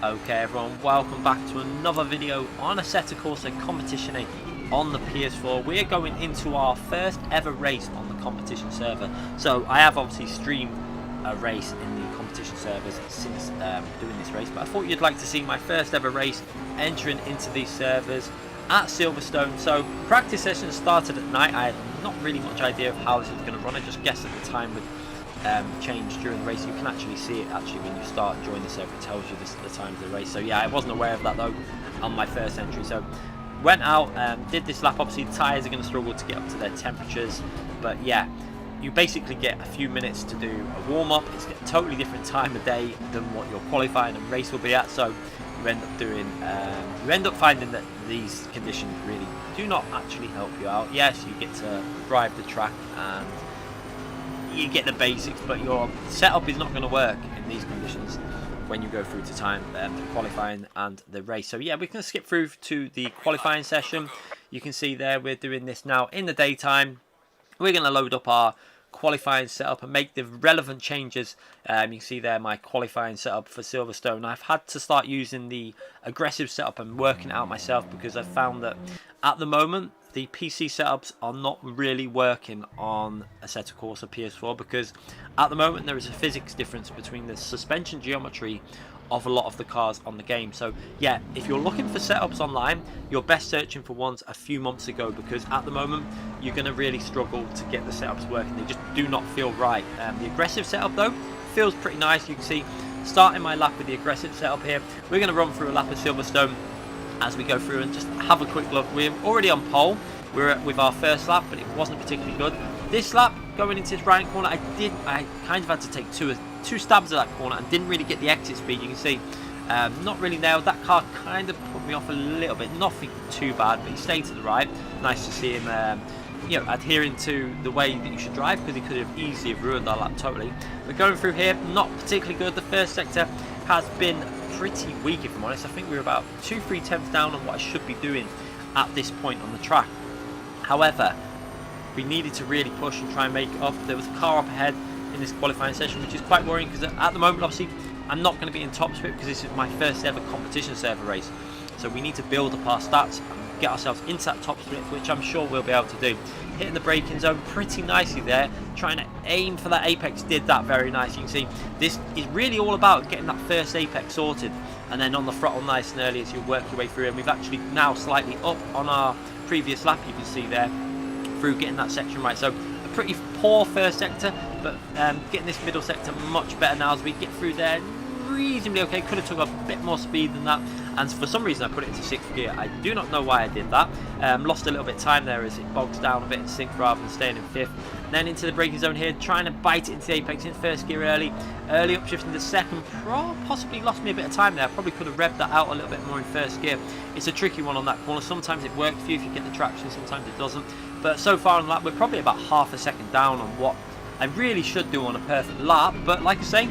Okay everyone, welcome back to another video on Assetto Corsa Competizione on the PS4. We're going into our first ever race on the competition server. So I have obviously streamed a race in the competition servers since doing this race, but I thought you'd like to see my first ever race entering into these servers at Silverstone. So practice sessions started at night. I had not really much idea of how this was going to run. I just guessed at the time with change during the race. You can actually see it when you start joining the server. It tells you the time of the race. So yeah, I wasn't aware of that though on my first entry. So went out, did this lap. Obviously the tyres are going to struggle to get up to their temperatures, but yeah, you basically get a few minutes to do a warm-up. It's a totally different time of day than what your qualifying and race will be at. So you end up finding that these conditions really do not actually help you out. Yes, you get to drive the track and you get the basics, but your setup is not going to work in these conditions when you go through to the qualifying and the race. So yeah, we can skip through to the qualifying session. You can see there we're doing this now in the daytime. We're going to load up our qualifying setup and make the relevant changes. You can see there my qualifying setup for Silverstone. I've had to start using the aggressive setup and working it out myself because I've found that at the moment the PC setups are not really working on Assetto Corsa PS4 because at the moment there is a physics difference between the suspension geometry of a lot of the cars on the game. So yeah, if you're looking for setups online, you're best searching for ones a few months ago, because at the moment you're going to really struggle to get the setups working. They just do not feel right. The aggressive setup though feels pretty nice. You can see starting my lap with the aggressive setup here. We're going to run through a lap of Silverstone as we go through and just have a quick look. We're already on pole. We're with our first lap, but it wasn't particularly good. This lap, going into this right corner, I kind of had to take two stabs at that corner and didn't really get the exit speed. You can see, not really nailed. That car kind of put me off a little bit. Nothing too bad, but he stayed to the right. Nice to see him, you know, adhering to the way that you should drive, because he could have easily ruined our lap totally. But going through here, not particularly good. The first sector has been pretty weak, if I'm honest. I think we were about 2-3 tenths down on what I should be doing at this point on the track. However, we needed to really push and try and make it up. There was a car up ahead in this qualifying session, which is quite worrying because at the moment, obviously, I'm not going to be in top split because this is my first ever competition server race. So we need to build up our stats and get ourselves into that top split, which I'm sure we'll be able to do. Hitting the braking zone pretty nicely there, trying to aim for that apex, did that very nice. You can see this is really all about getting that first apex sorted, and then on the throttle nice and early as you work your way through. And we've actually now slightly up on our previous lap, you can see there, through getting that section right. So a pretty poor first sector, but getting this middle sector much better now as we get through there reasonably okay. Could have took a bit more speed than that, and for some reason I put it into 6th gear. I do not know why I did that. Lost a little bit of time there as it bogs down a bit in 6th rather than staying in 5th. Then into the braking zone here, trying to bite it into the apex in 1st gear early upshift into 2nd. Possibly lost me a bit of time there. Probably could have revved that out a little bit more in 1st gear. It's a tricky one on that corner. Sometimes it works for you if you get the traction, sometimes it doesn't. But so far on the lap, we're probably about half a second down on what I really should do on a perfect lap. But like I say,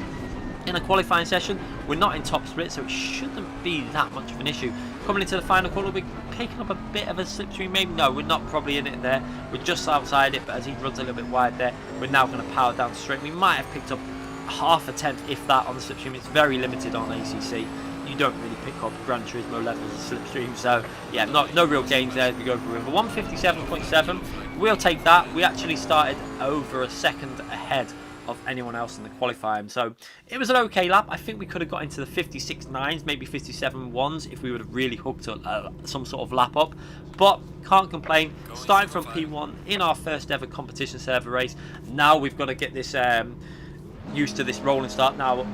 in a qualifying session, we're not in top split, so it shouldn't be that much of an issue. Coming into the final corner, we're picking up a bit of a slipstream. Maybe no, we're not probably in it there. We're just outside it, but as he runs a little bit wide there, we're now going to power down straight. We might have picked up half a tenth, if that, on the slipstream. It's very limited on ACC. You don't really pick up Gran Turismo levels of slipstream, so yeah, no real gains there as we go through. But 157.7, we'll take that. We actually started over a second ahead of anyone else in the qualifying, so it was an okay lap. I think we could have got into the 56.9s, maybe 57.1s if we would have really hooked some sort of lap up, but can't complain. Starting from P1 in our first ever competition server race. Now we've got to get this used to this rolling start. Now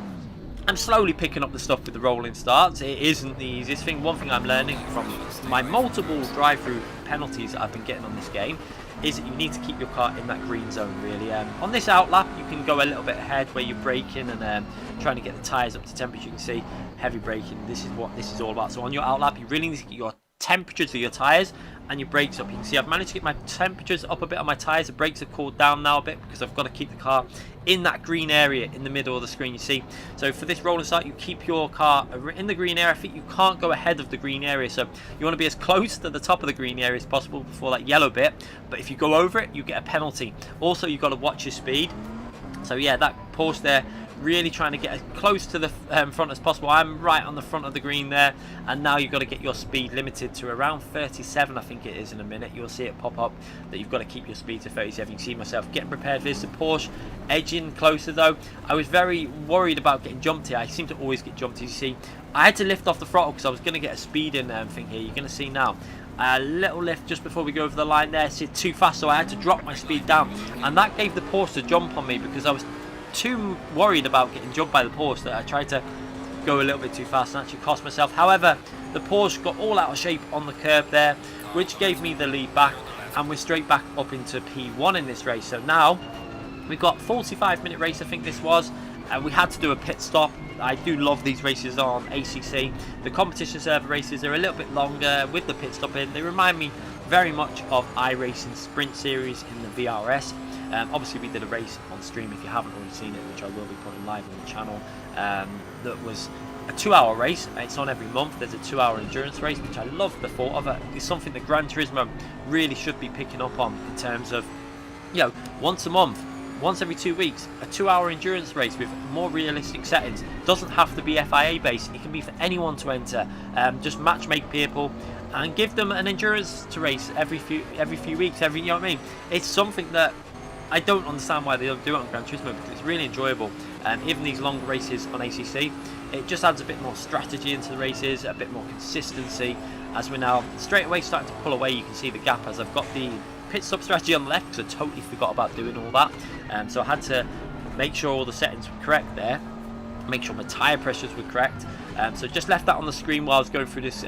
I'm slowly picking up the stuff with the rolling starts. It isn't the easiest thing. One thing I'm learning from my multiple drive-through penalties that I've been getting on this game is that you need to keep your car in that green zone, really. On this outlap, you can go a little bit ahead where you're braking and trying to get the tyres up to temperature. You can see heavy braking. This is what this is all about. So on your outlap, you really need to get your temperatures of your tyres and your brakes up. You can see I've managed to get my temperatures up a bit on my tyres. The brakes have cooled down now a bit because I've got to keep the car in that green area in the middle of the screen, you see. So for this rolling start, you keep your car in the green area. I think you can't go ahead of the green area, so you want to be as close to the top of the green area as possible before that yellow bit, but if you go over it, you get a penalty. Also, you've got to watch your speed. So yeah, that Porsche there really trying to get as close to the front as possible. I'm right on the front of the green there, and now you've got to get your speed limited to around 37, I think it is. In a minute you'll see it pop up that you've got to keep your speed to 37. You can see myself getting prepared for this. The Porsche edging closer though. I was very worried about getting jumped here. I seem to always get jumped, as you see. I had to lift off the throttle because I was going to get a speed in thing here. You're going to see now. A little lift just before we go over the line there. It's too fast, so I had to drop my speed down, and that gave the Porsche a jump on me because I was too worried about getting jumped by the Porsche that I tried to go a little bit too fast and actually cost myself. However, the Porsche got all out of shape on the curb there, which gave me the lead back, and we're straight back up into P1 in this race. So now we've got 45-minute race, I think this was, and we had to do a pit stop. I do love these races on ACC. The competition server races are a little bit longer with the pit stop in. They remind me very much of iRacing Sprint Series in the VRS. Obviously we did a race on stream if you haven't already seen it, which I will be putting live on the channel. That was a 2-hour race. It's on every month. There's a 2-hour endurance race, which I love the thought of. It's something that Gran Turismo really should be picking up on in terms of, you know, once a month, once every 2 weeks, a 2-hour endurance race with more realistic settings. Doesn't have to be FIA based. It can be for anyone to enter. Just match make people and give them an endurance to race every few weeks. You know what I mean? It's something that I don't understand why they don't do it on Gran Turismo, because it's really enjoyable. Even these long races on ACC, it just adds a bit more strategy into the races, a bit more consistency. As we're now straight away starting to pull away, you can see the gap as I've got the pit stop strategy on the left, because I totally forgot about doing all that. So I had to make sure all the settings were correct there, make sure my tyre pressures were correct. So just left that on the screen while I was going through this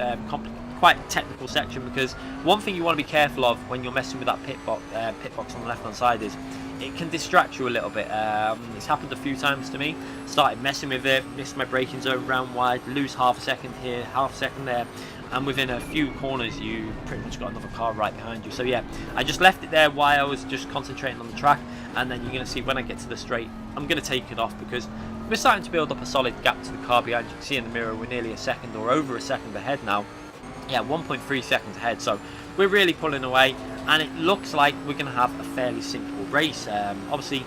quite technical section, because one thing you want to be careful of when you're messing with that pit box on the left hand side is it can distract you a little bit. It's happened a few times to me. Started messing with it, missed my braking zone round wide, lose half a second here, half a second there, and within a few corners you pretty much got another car right behind you. So yeah, I just left it there while I was just concentrating on the track, and then you're going to see when I get to the straight I'm going to take it off, because we're starting to build up a solid gap to the car behind. You can see in the mirror we're nearly a second or over a second ahead now. Yeah, 1.3 seconds ahead, so we're really pulling away, and it looks like we're going to have a fairly simple race. Obviously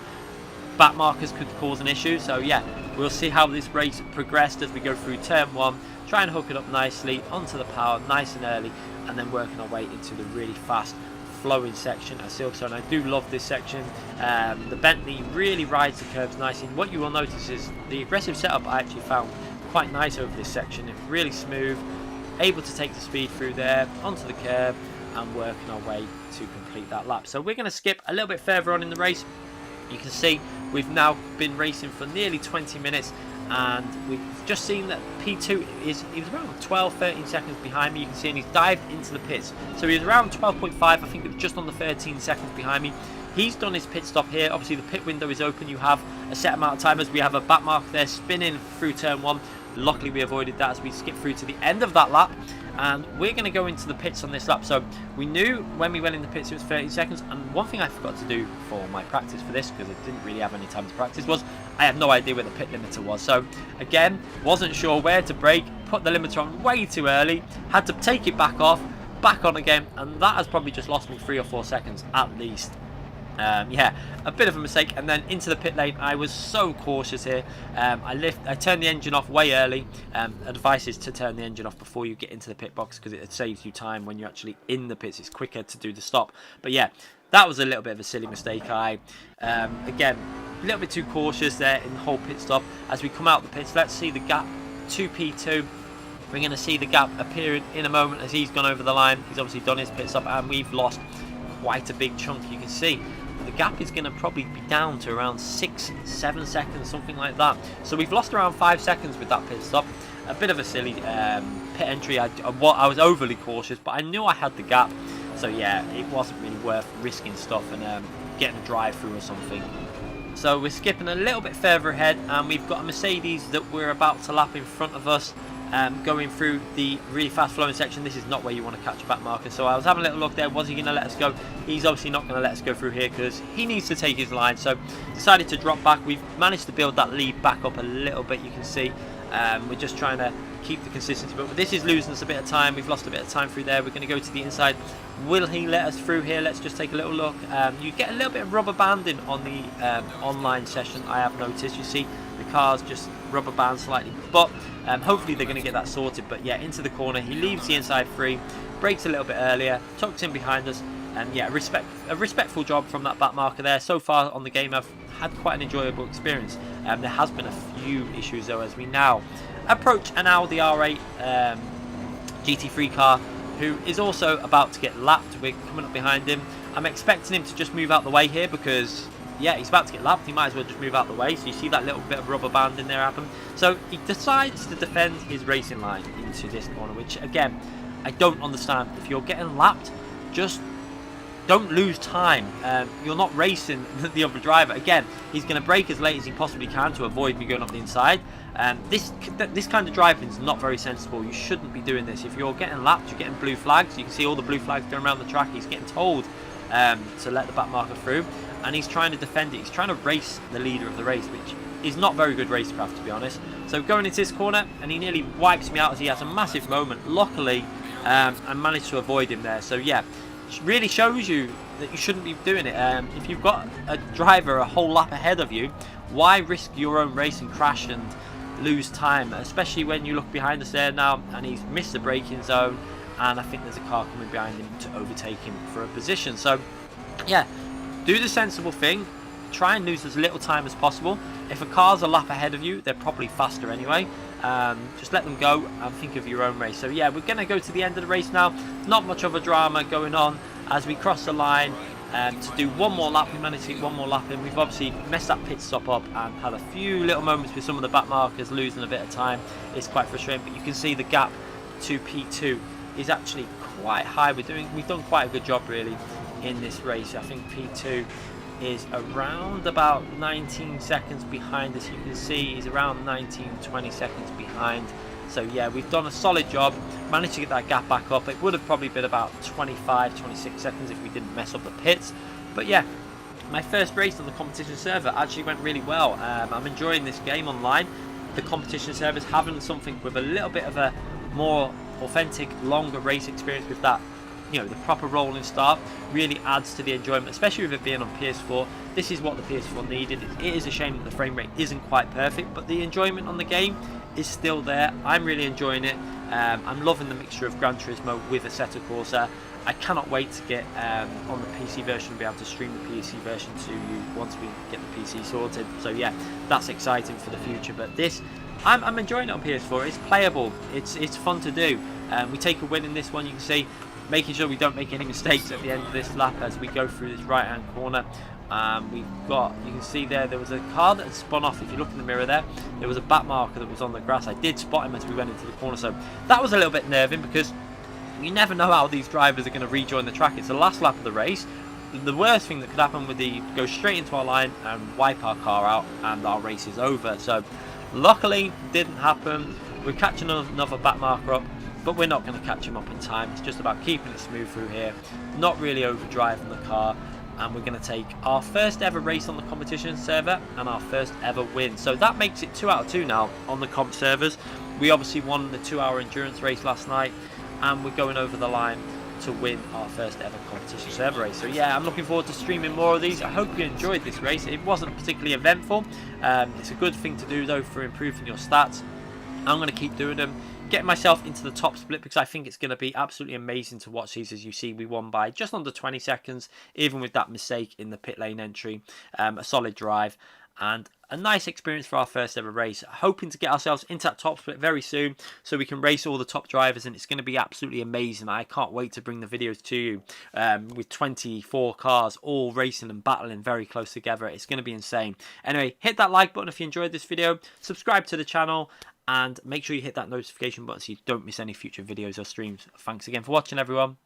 backmarkers could cause an issue, so yeah, we'll see how this race progressed as we go through turn 1, try and hook it up nicely onto the power nice and early, and then working our way into the really fast flowing section at Silverstone. I do love this section. The Bentley really rides the curves nicely. What you will notice is the aggressive setup I actually found quite nice over this section. It's really smooth, able to take the speed through there onto the curb and working our way to complete that lap. So we're going to skip a little bit further on in the race. You can see we've now been racing for nearly 20 minutes, and we've just seen that P2 he was around 12-13 seconds behind me. You can see, and he's dived into the pits, so he was around 12.5, I think it was just on the 13 seconds behind me. He's done his pit stop here. Obviously the pit window is open, you have a set amount of time, as we have a back mark there spinning through turn 1. Luckily we avoided that as we skip through to the end of that lap, and we're going to go into the pits on this lap. So we knew when we went in the pits it was 30 seconds, and one thing I forgot to do for my practice for this, because I didn't really have any time to practice, was I had no idea where the pit limiter was. So again, wasn't sure where to brake, put the limiter on way too early, had to take it back off, back on again, and that has probably just lost me 3 or 4 seconds at least. Yeah, a bit of a mistake, and then into the pit lane. I was so cautious here. I turned the engine off way early. Advice is to turn the engine off before you get into the pit box, because it saves you time when you're actually in the pits. It's quicker to do the stop. But yeah, that was a little bit of a silly mistake. Again, a little bit too cautious there in the whole pit stop. As we come out the pits, let's see the gap to P2. We're going to see the gap appearing in a moment as he's gone over the line. He's obviously done his pit stop, and we've lost quite a big chunk. You can see the gap is going to probably be down to around 6-7 seconds, something like that. So we've lost around 5 seconds with that pit stop. A bit of a silly pit entry. I was overly cautious, but I knew I had the gap, so yeah, it wasn't really worth risking stuff and getting a drive through or something. So we're skipping a little bit further ahead, and we've got a Mercedes that we're about to lap in front of us. Going through the really fast flowing section. This is not where you want to catch a back marker, so I was having a little look there. Was he going to let us go? He's obviously not going to let us go through here because he needs to take his line, so decided to drop back. We've managed to build that lead back up a little bit. You can see we're just trying to keep the consistency. But this is losing us a bit of time. We've lost a bit of time through there. We're going to go to the inside. Will he let us through here? Let's just take a little look. You get a little bit of rubber banding on the online session, I have noticed. You see the cars just rubber band slightly, but hopefully they're going to get that sorted. But yeah, into the corner, he leaves the inside free, brakes a little bit earlier, tucks in behind us, and yeah, a respectful job from that back marker there. So far on the game, I've had quite an enjoyable experience. There has been a few issues though, as we now approach an Audi R8 GT3 car, who is also about to get lapped. We're coming up behind him. I'm expecting him to just move out the way here, because yeah, he's about to get lapped. He might as well just move out the way. So you see that little bit of rubber band in there happen. So he decides to defend his racing line into this corner, which again, I don't understand. If you're getting lapped, just don't lose time. You're not racing the other driver. Again, he's going to brake as late as he possibly can to avoid me going up the inside. This kind of driving is not very sensible. You shouldn't be doing this. If you're getting lapped, you're getting blue flags. You can see all the blue flags going around the track. He's getting told to let the back marker through, and he's trying to defend it. He's trying to race the leader of the race, which is not very good racecraft, to be honest. So going into this corner, and he nearly wipes me out as he has a massive moment. Luckily, I managed to avoid him there. So yeah, it really shows you that you shouldn't be doing it. If you've got a driver a whole lap ahead of you, why risk your own race and crash and lose time? Especially when you look behind us there now, and he's missed the braking zone, and I think there's a car coming behind him to overtake him for a position. So yeah, do the sensible thing. Try and lose as little time as possible. If a car's a lap ahead of you, they're probably faster anyway. Just let them go and think of your own race. So yeah, we're going to go to the end of the race now. Not much of a drama going on as we cross the line to do one more lap. We managed to get one more lap in. We've obviously messed that pit stop up and had a few little moments with some of the back markers losing a bit of time. It's quite frustrating, but you can see the gap to P2 is actually quite high. We've done quite a good job really in this race. I think P2 is around about 19 seconds behind us. You can see he's around 19-20 seconds behind. So yeah, we've done a solid job, managed to get that gap back up. It would have probably been about 25-26 seconds if we didn't mess up the pits. But yeah, my first race on the competition server actually went really well. I'm enjoying this game online. The competition server is having something with a little bit of a more authentic, longer race experience with that, you know, the proper rolling start really adds to the enjoyment, especially with it being on PS4. This is what the PS4 needed. It is a shame that the frame rate isn't quite perfect, but the enjoyment on the game is still there. I'm really enjoying it. I'm loving the mixture of Gran Turismo with Assetto Corsa. I cannot wait to get on the PC version and be able to stream the PC version to you once we get the PC sorted. So yeah, that's exciting for the future. But this, I'm enjoying it on PS4. It's playable. It's fun to do. We take a win in this one. You can see, making sure we don't make any mistakes at the end of this lap as we go through this right hand corner. You can see there was a car that had spun off. If you look in the mirror there was a back marker that was on the grass. I did spot him as we went into the corner, so that was a little bit nerving because you never know how these drivers are going to rejoin the track. It's the last lap of the race. The worst thing that could happen would be go straight into our line and wipe our car out and our race is over. So luckily didn't happen. We're catching another back marker up, but we're not going to catch him up in time. It's just about keeping it smooth through here, not really overdriving the car, and we're going to take our first ever race on the competition server and our first ever win. So that makes it 2 out of 2 now on the comp servers. We obviously won the 2-hour endurance race last night, and we're going over the line to win our first ever competition server race. So yeah, I'm looking forward to streaming more of these. I hope you enjoyed this race. It wasn't particularly eventful. It's a good thing to do though for improving your stats. I'm going to keep doing them, getting myself into the top split, because I think it's going to be absolutely amazing to watch these. As you see, we won by just under 20 seconds, even with that mistake in the pit lane entry. A solid drive and a nice experience for our first ever race. Hoping to get ourselves into that top split very soon so we can race all the top drivers, and it's going to be absolutely amazing. I can't wait to bring the videos to you with 24 cars all racing and battling very close together. It's going to be insane. Anyway, hit that like button if you enjoyed this video, subscribe to the channel, and make sure you hit that notification button so you don't miss any future videos or streams. Thanks again for watching, everyone.